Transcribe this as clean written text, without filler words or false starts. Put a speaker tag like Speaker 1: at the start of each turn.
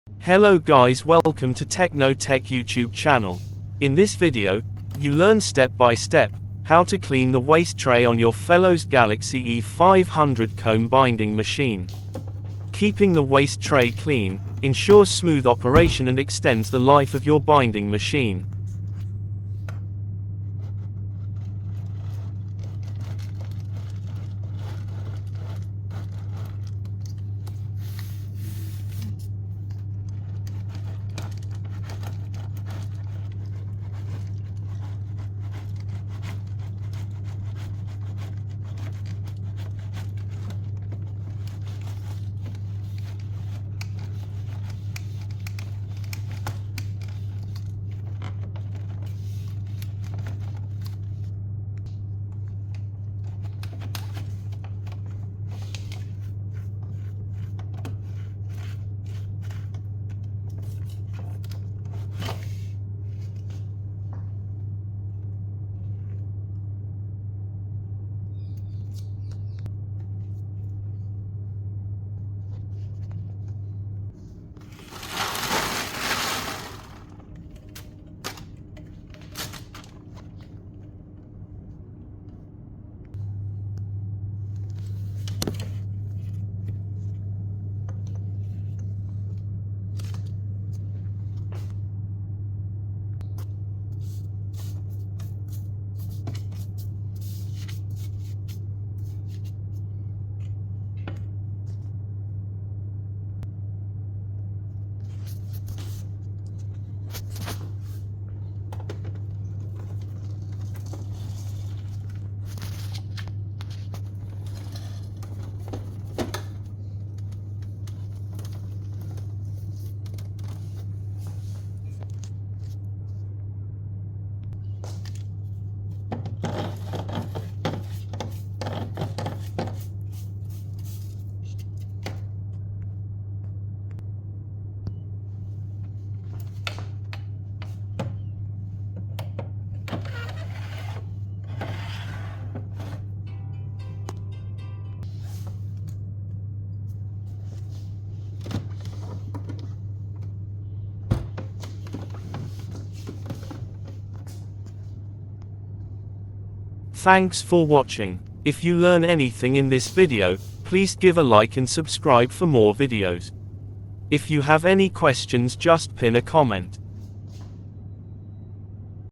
Speaker 1: Hello guys, welcome to Techno Tech YouTube channel. In this video, you learn step by step how to clean the waste tray on your Fellows Galaxy E500 comb binding machine. Keeping the waste tray clean ensures smooth operation and extends the life of your binding machine. Thanks for watching. If you learn anything in this video, please give a like and subscribe for more videos. If you have any questions, just pin a comment.